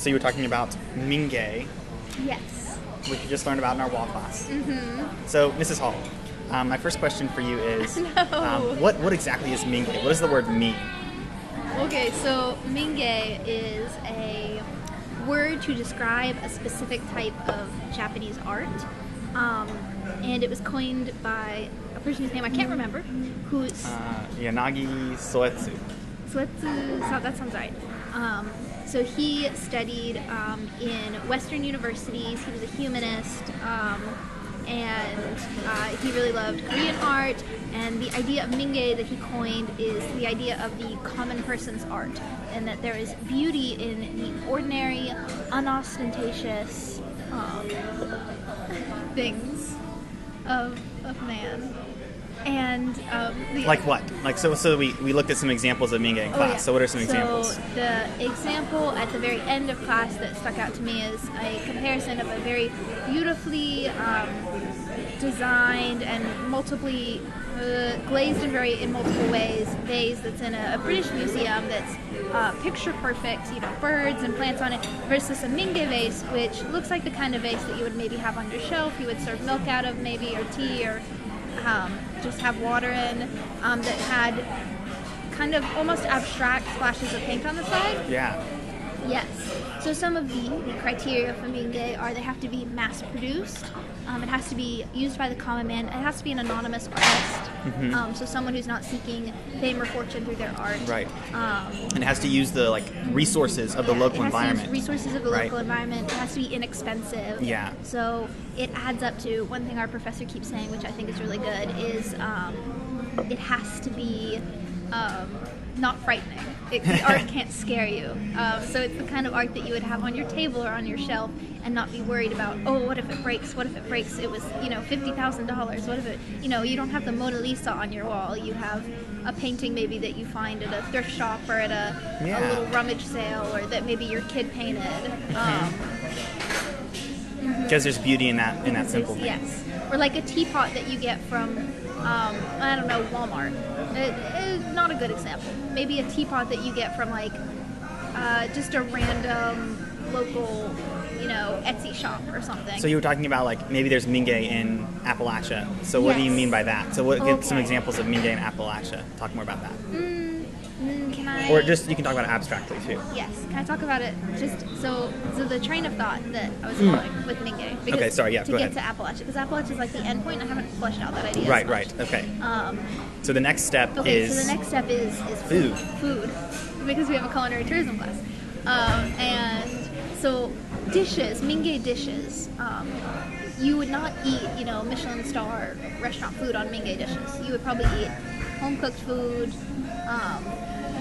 So you were talking about Mingei, Yes. which you just learned about in our wall class. Mm-hmm. So, Mrs. Hall, my first question for you is, No. what exactly is Mingei? What does the word mean? Okay, so Mingei is a word to describe a specific type of Japanese art. And it was coined by a person whose name I can't remember, who's Yanagi Soetsu. Suetsu, so that sounds right. So he studied in Western universities. He was a humanist, and he really loved Korean art. And the idea of Mingei that he coined is the idea of the common person's art, and that there is beauty in the ordinary, unostentatious things of man. And Like what? Like so we looked at some examples of Mingei in class. yeah. So what are some examples? So the example at the very end of class that stuck out to me is a comparison of a very beautifully designed and multiply glazed in multiple ways vase that's in a British museum that's picture perfect, birds and plants on it, versus a Mingei vase, which looks like the kind of vase that you would maybe have on your shelf. You would serve milk out of, maybe, or tea, or just have water in, that had kind of almost abstract splashes of paint on the side. Yeah. Yes. So some of the criteria for Mingei are they have to be mass-produced, it has to be used by the common man, it has to be an anonymous artist, so someone who's not seeking fame or fortune through their art. Right. And it has to use the resources of the local environment. It has to use resources of the local environment. It has to be inexpensive. Yeah. So it adds up to one thing our professor keeps saying, which I think is really good, is it has to be not frightening. The art can't scare you. So it's the kind of art that you would have on your table or on your shelf and not be worried about, what if it breaks? What if it breaks? It was, $50,000. What if it, you don't have the Mona Lisa on your wall. You have a painting maybe that you find at a thrift shop or at a little rummage sale, or that maybe your kid painted. Because there's beauty in that simple thing. Yes. Or like a teapot that you get from, Walmart. Not a good example. Maybe a teapot that you get from just a random local, Etsy shop or something. So you were talking about maybe there's Mingei in Appalachia. So what do you mean by that? So give some examples of Mingei in Appalachia. Talk more about that. Can I? Or just you can talk about it abstractly too. Yes. Can I talk about it? So the train of thought that I was following with Mingei. Because Okay. Sorry. Yeah. to Go get ahead. to Appalachia, because Appalachia is like the end point. I haven't fleshed out that idea. Right. as much. Right. Okay. So the next step is. So the next step is Food. Food, because we have a culinary tourism class, and so dishes, Mingei dishes. You would not eat, Michelin star restaurant food on Mingei dishes. You would probably eat home cooked food,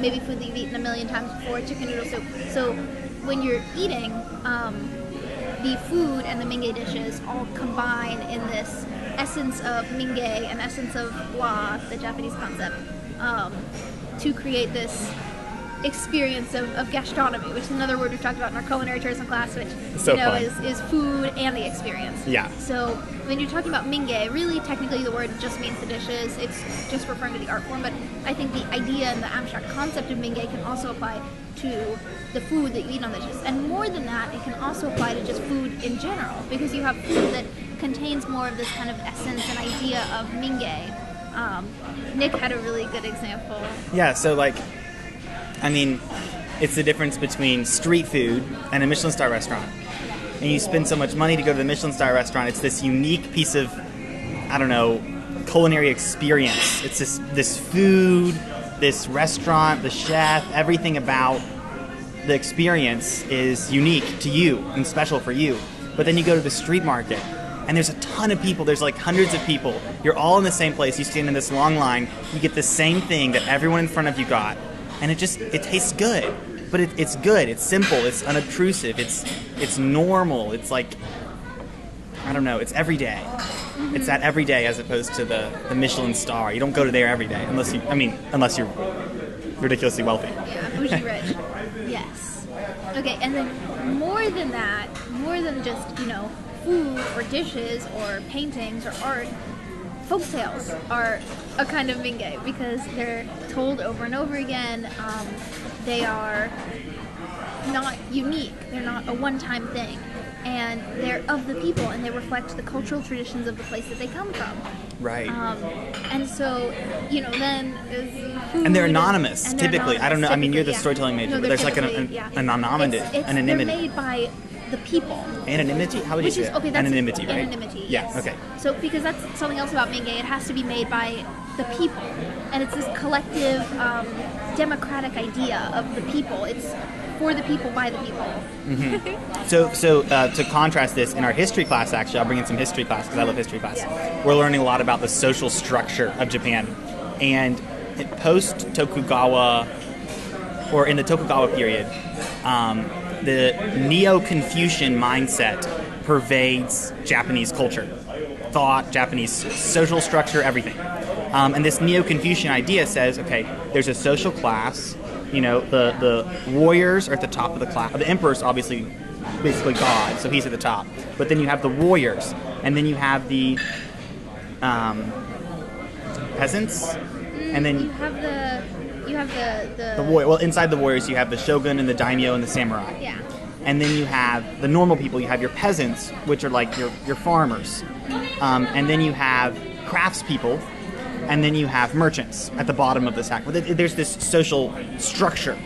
maybe food that you've eaten a million times before, chicken noodle soup. So when you're eating, the food and the Mingei dishes all combine in this essence of Mingei and essence of wa, the Japanese concept, to create this experience of gastronomy, which is another word we've talked about in our culinary tourism class, which is food and the experience. Yeah. So when you're talking about Mingei, really technically the word just means the dishes. It's just referring to the art form, but I think the idea and the abstract concept of Mingei can also apply to the food that you eat on the dishes. And more than that, it can also apply to just food in general, because you have food that contains more of this kind of essence and idea of Mingei. Nick had a really good example. Yeah. So it's the difference between street food and a Michelin star restaurant. And you spend so much money to go to the Michelin star restaurant. It's this unique piece of, culinary experience. It's this food, this restaurant, the chef, everything about the experience is unique to you and special for you. But then you go to the street market, and there's a ton of people. There's hundreds of people. You're all in the same place. You stand in this long line. You get the same thing that everyone in front of you got. And it tastes good, but it's good. It's simple. It's unobtrusive. It's normal. It's it's every day. Mm-hmm. It's that every day as opposed to the Michelin star. You don't go to there every day unless you're ridiculously wealthy. Yeah, bougie rich. Yes. Okay, and then more than that, more than just food or dishes or paintings or art. Folk tales are a kind of Mingei because they're told over and over again. They are not unique. They're not a one-time thing. And they're of the people, and they reflect the cultural traditions of the place that they come from. Right. And so, then is food. And they're anonymous, and they're typically. I don't know. I mean, you're the typically, storytelling major, No, but they're there's like typically, an anonymity. They're made by the people. Anonymity? How would you say it? Okay, that's anonymity, right? Anonymity, Yeah, yes. okay. So, because that's something else about Mingei, it has to be made by the people. And it's this collective, democratic idea of the people. It's for the people, by the people. Mm-hmm. So to contrast this, in our history class, actually, I'll bring in some history class because I love history class. Yeah. We're learning a lot about the social structure of Japan. And post-Tokugawa, or in the Tokugawa period, the Neo-Confucian mindset pervades Japanese culture, thought, Japanese social structure, everything. And this Neo-Confucian idea says, okay, there's a social class. The warriors are at the top of the class. The emperor's obviously basically God, so he's at the top. But then you have the warriors, and then you have the peasants, and then you have the warrior. Well, inside the warriors, you have the shogun and the daimyo and the samurai. Yeah. And then you have the normal people. You have your peasants, which are like your farmers, and then you have craftspeople. And then you have merchants at the bottom of the stack. There's this social structure,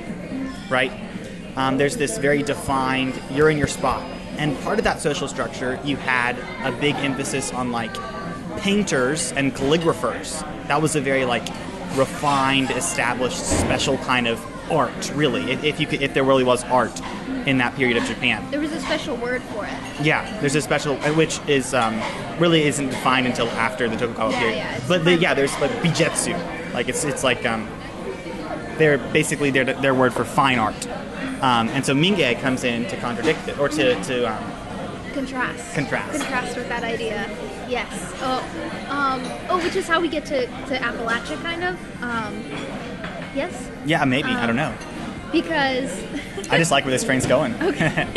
right? There's this very defined, you're in your spot. And part of that social structure, you had a big emphasis on like painters and calligraphers. That was a very like refined, established, special kind of art, really. If there really was art in that period of Japan. There was a special word for it. Yeah, there's a special, which is really isn't defined until after the Tokugawa period. Yeah, but there's like bijetsu, like it's like they're basically their word for fine art, and so Mingei comes in to contradict it or to contrast with that idea. Yes. Which is how we get to Appalachia, kind of. Yes. Yeah, maybe I don't know. Because I just like where this train's going. Okay.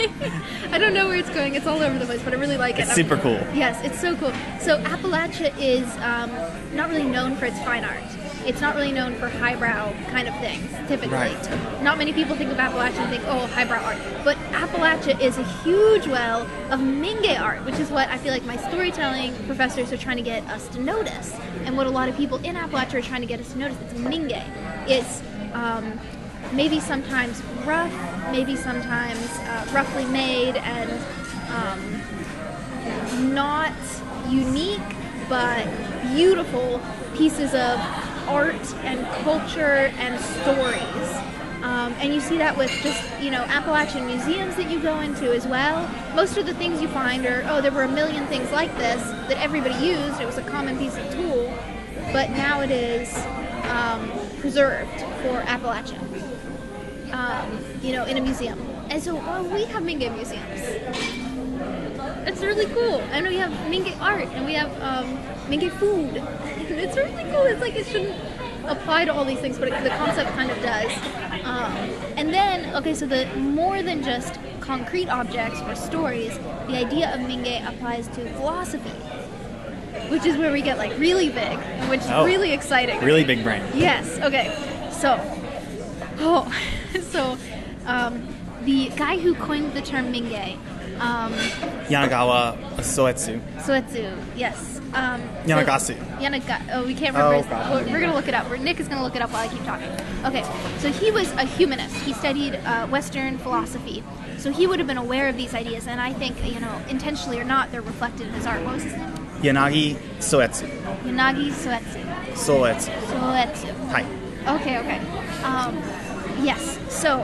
I don't know where it's going. It's all over the place, but I really like it. It's super cool. Yes, it's so cool. So Appalachia is not really known for its fine art. It's not really known for highbrow kind of things, typically. Right. Not many people think of Appalachia and think, oh, highbrow art. But Appalachia is a huge well of Mingei art, which is what I feel like my storytelling professors are trying to get us to notice. And what a lot of people in Appalachia are trying to get us to notice. It's Mingei. It's maybe sometimes rough, maybe sometimes roughly made, and not unique, but beautiful pieces of art and culture and stories. And you see that with just, Appalachian museums that you go into as well. Most of the things you find are, there were a million things like this that everybody used. It was a common piece of tool, but now it is preserved for Appalachia. In a museum. And so we have Mingei museums. It's really cool. And we have Mingei art, and we have Mingei food. It's really cool. It's like it shouldn't apply to all these things, but the concept kind of does. And then, so the more than just concrete objects or stories, the idea of Mingei applies to philosophy, which is where we get like really big, and which is really exciting. Really big brain. Yes. Okay. So, the guy who coined the term Mingei, Yanagawa Soetsu. Soetsu, yes. Yanagasu. We can't remember. God. We're gonna look it up. Nick is gonna look it up while I keep talking. Okay, so he was a humanist. He studied Western philosophy, so he would have been aware of these ideas. And I think, intentionally or not, they're reflected in his art. What was his name? Yanagi Soetsu. Yanagi Soetsu. Soetsu. Hi. Okay. Yes. So,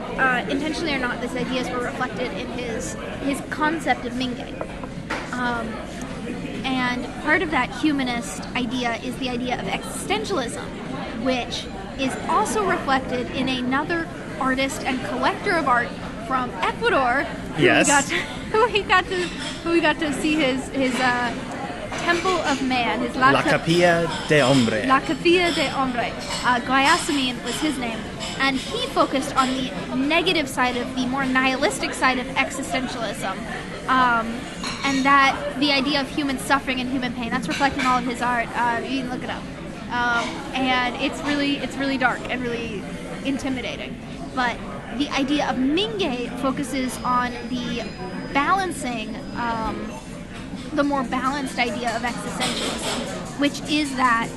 intentionally or not, these ideas were reflected in his concept of Mingei. And part of that humanist idea is the idea of existentialism, which is also reflected in another artist and collector of art from Ecuador. Yes. Who we got to see his Temple of Man, his La Capilla de Hombre. La Capilla de Hombre. Guayasamín was his name. And he focused on the negative side of the more nihilistic side of existentialism. And that the idea of human suffering and human pain, that's reflected in all of his art. You can look it up. And it's really dark and really intimidating. But the idea of Mingei focuses on the balancing, the more balanced idea of existentialism, which is that,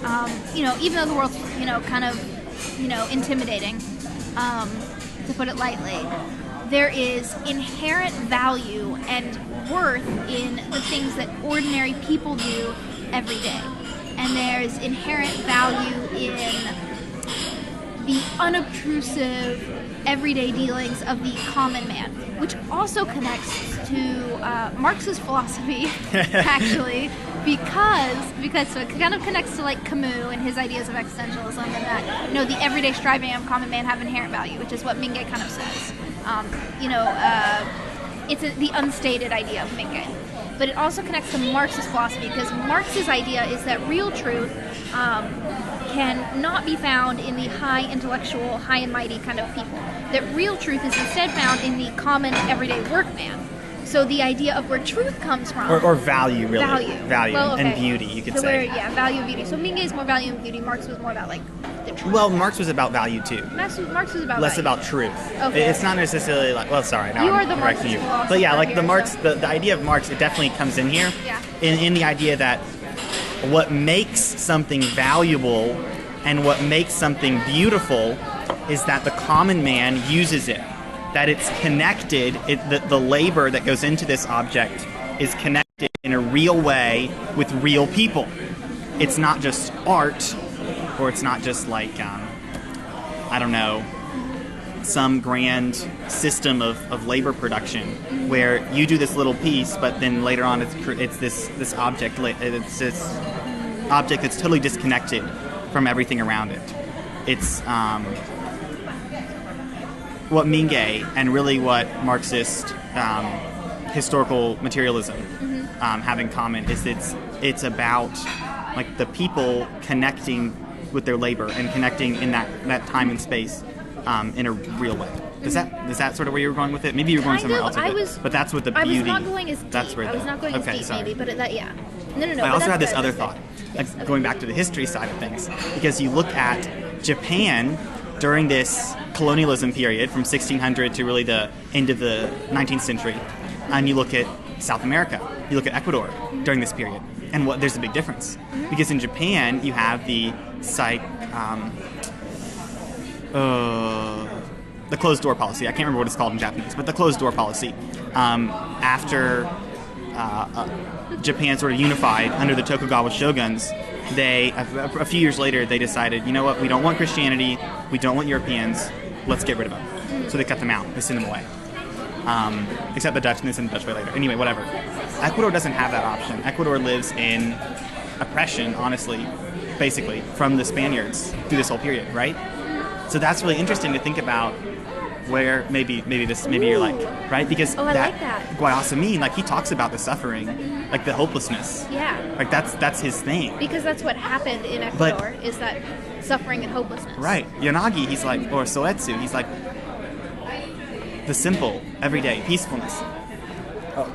even though the world's, kind of, intimidating, to put it lightly, there is inherent value and worth in the things that ordinary people do every day. And there's inherent value in the unobtrusive, everyday dealings of the common man, which also connects to Marx's philosophy, actually, because so it kind of connects to like Camus and his ideas of existentialism, and that the everyday striving of common man have inherent value, which is what Mingei kind of says. It's the unstated idea of Mingei. But it also connects to Marx's philosophy, because Marx's idea is that real truth can not be found in the high intellectual, high and mighty kind of people. That real truth is instead found in the common, everyday workman. So the idea of where truth comes from... Or value, really. Value well, okay. and beauty, you could say. Value and beauty. So Mingei is more value and beauty. Marx was more about, like, the truth. Well, Marx was about value, too. Marx was about less value. about truth. Okay. It's not necessarily like... Well, sorry. Now you I'm are the correcting Marxist you. philosopher But yeah, like here, the Marx... So. The idea of Marx, it definitely comes in here. Yeah. In the idea that what makes something valuable and what makes something beautiful is that the common man uses it. That it's connected, the labor that goes into this object is connected in a real way with real people. It's not just art, or it's not just like, some grand system of labor production where you do this little piece, but then later on it's this object, it's this object that's totally disconnected from everything around it. It's what Mingei and really what Marxist historical materialism have in common is it's about like the people connecting with their labor and connecting in that time and space in a real way. Is that sort of where you were going with it? Maybe you were going somewhere else with it. But that's what the beauty. I was not going as deep. That's where I was not going as deep, sorry. maybe, but yeah. No. I also had this other thought, like going back to the history side of things, because you look at Japan during this colonialism period from 1600 to really the end of the 19th century, and you look at South America, you look at Ecuador during this period, and there's a big difference. Because in Japan, you have the closed door policy. I can't remember what it's called in Japanese, but the closed door policy. After Japan sort of unified under the Tokugawa shoguns, a few years later, they decided, you know what, we don't want Christianity, we don't want Europeans, let's get rid of them. So they cut them out, they send them away. Except the Dutch, and they send the Dutch away later. Anyway, whatever. Ecuador doesn't have that option. Ecuador lives in oppression, honestly, basically, from the Spaniards through this whole period, right? So that's really interesting to think about where maybe you're like, right? Because I like that. Guayasamín, like he talks about the suffering, like the hopelessness. Yeah. Like that's his thing. Because that's what happened in Ecuador, is that suffering and hopelessness. Right. Yanagi, he's like, or Soetsu, he's like the simple, everyday peacefulness. Oh.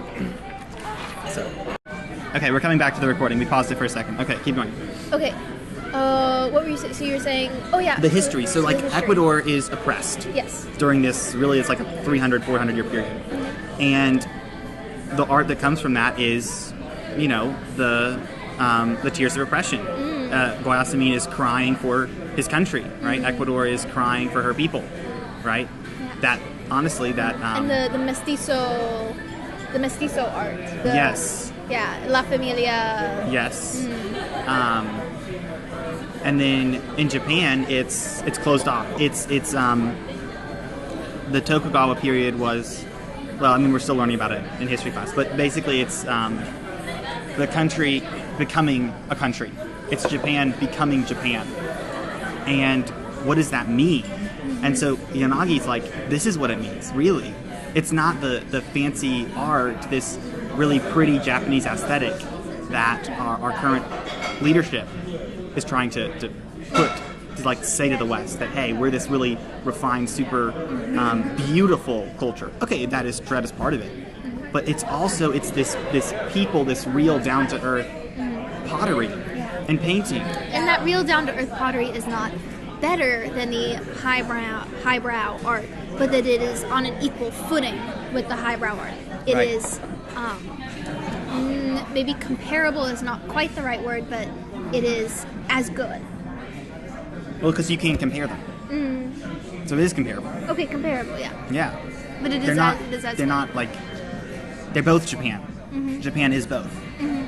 Okay, we're coming back to the recording. We paused it for a second. Okay, keep going. Okay. What were you saying? So you're saying, the history. So like history. Ecuador is oppressed. Yes. During this, really, it's like a 300, 400 year period. And the art that comes from that is, the tears of oppression. Guayasamín is crying for his country, right? Ecuador is crying for her people, right? Yeah. That, honestly, and the mestizo art. Yes. Yeah, La Familia. Yes. And then in Japan, it's closed off. It's the Tokugawa period was, we're still learning about it in history class, but basically it's the country becoming a country. It's Japan becoming Japan. And what does that mean? And so Yanagi's like, this is what it means, really. It's not the fancy art, this really pretty Japanese aesthetic that our current leadership is trying to say to the West that, hey, we're this really refined, super beautiful culture. Okay, that is part of it. But it's also, it's this people, this real down-to-earth pottery and painting. And that real down-to-earth pottery is not better than the highbrow art but that it is on an equal footing with the highbrow art. It Right. is maybe comparable is not quite the right word, but it is as good. Well, because you can't compare them. So it is comparable. Okay, comparable, yeah. Yeah. But it is They're not. as, it is as They're good. not like. They're both Japan. Japan is both.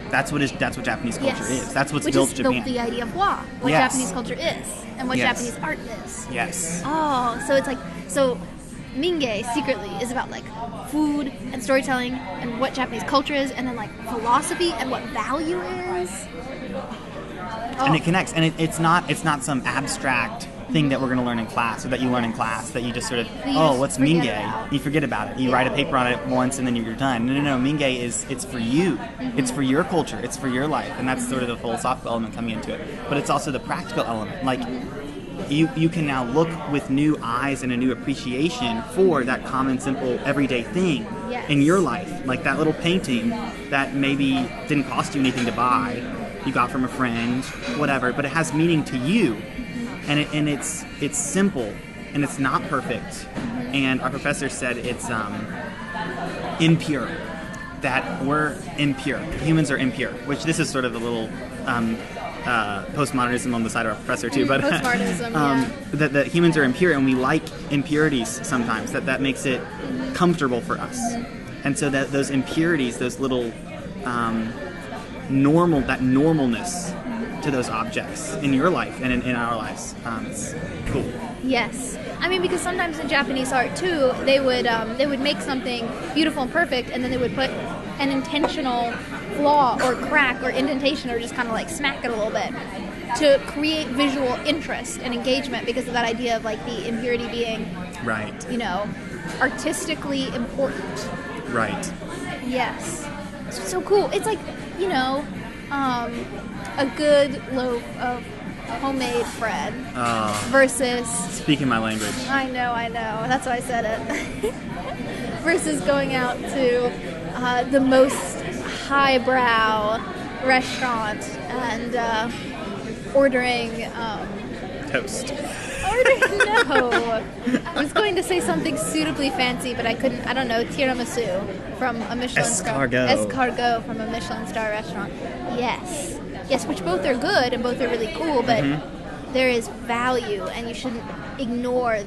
That's what Japanese culture Yes. is. That's what's Which built is Japan. the idea of what Yes. Japanese culture is, and what Yes. Japanese art is. Yes. Oh, so it's like, so Mingei secretly is about like food and storytelling and what Japanese culture is, and then like philosophy and what value is. Oh. And it connects, and it's not some abstract thing that we're going to learn in class, or that you learn in class, that you just sort of, you oh, just what's forget Mingei? about. You forget about it. You write a paper on it once, and then you're done. No. Mingei it's for you. It's for your culture. It's for your life, and that's sort of the philosophical element coming into it. But it's also the practical element. Like, you can now look with new eyes and a new appreciation for that common, simple, everyday thing Yes. in your life. Like that little painting that maybe didn't cost you anything to buy, you got from a friend, whatever, but it has meaning to you. And it's simple, and it's not perfect. And our professor said it's impure, that we're impure. Humans are impure, which this is sort of a little postmodernism on the side of our professor too. But Postmodernism, yeah. that humans are impure, and we like impurities sometimes. That makes it comfortable for us. And so that those impurities, those little normalness to those objects in your life and in our lives. It's cool. Yes, I mean, because sometimes in Japanese art too, they would make something beautiful and perfect, and then they would put an intentional flaw or crack or indentation, or just kind of like smack it a little bit to create visual interest and engagement, because of that idea of like the impurity being, Right. artistically important. Right. Yes, so cool. It's like, a good loaf of homemade bread versus, Speaking my language. I know, that's why I said it, versus going out to the most highbrow restaurant and ordering Toast. no. I was going to say something suitably fancy, but I couldn't. I don't know, tiramisu from a Michelin star. Escargot from a Michelin star restaurant. Yes, which both are good and both are really cool, but there is value, and you shouldn't ignore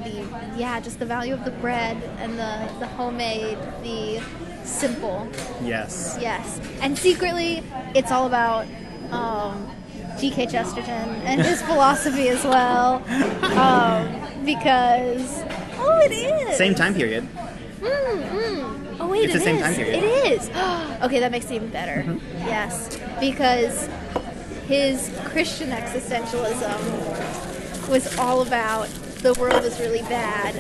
just the value of the bread and the homemade, the simple. Yes. Yes, and secretly, it's all about G.K. Chesterton and his philosophy as well, because it is Same time period. Oh wait, It's the same time period. It is. Okay, that makes it even better. Yes, because his Christian existentialism was all about the world is really bad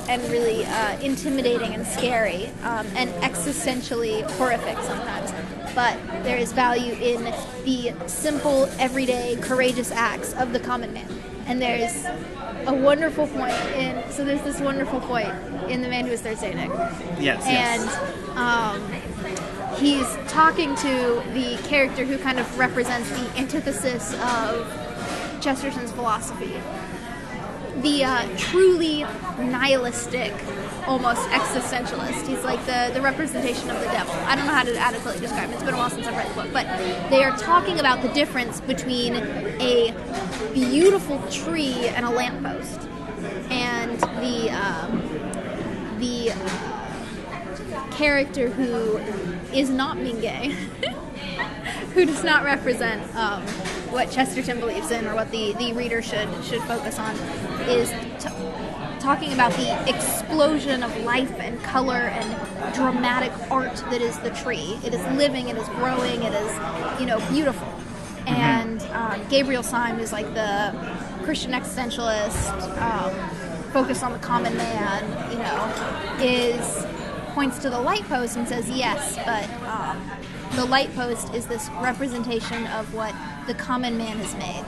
and really intimidating and scary, and existentially horrific sometimes. But there is value in the simple, everyday, courageous acts of the common man. And there's a wonderful point there's this wonderful point in The Man Who Was Third Saying. Yes. And he's talking to the character who kind of represents the antithesis of Chesterton's philosophy. The truly nihilistic, almost existentialist. He's like the representation of the devil. I don't know how to adequately describe it. It's been a while since I've read the book. But they are talking about the difference between a beautiful tree and a lamppost. And the character who is not Mingei, who does not represent what Chesterton believes in, or what the reader should focus on, is talking about the explosion of life and color and dramatic art that is the tree. It is living, it is growing, it is, beautiful. And Gabriel Syme, who's like the Christian existentialist, focused on the common man, points to the light post and says, yes, but the light post is this representation of what the common man has made.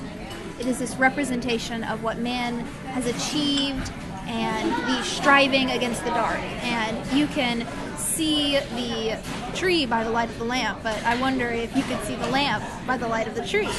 It is this representation of what man has achieved and the striving against the dark. And you can see the tree by the light of the lamp, but I wonder if you could see the lamp by the light of the tree.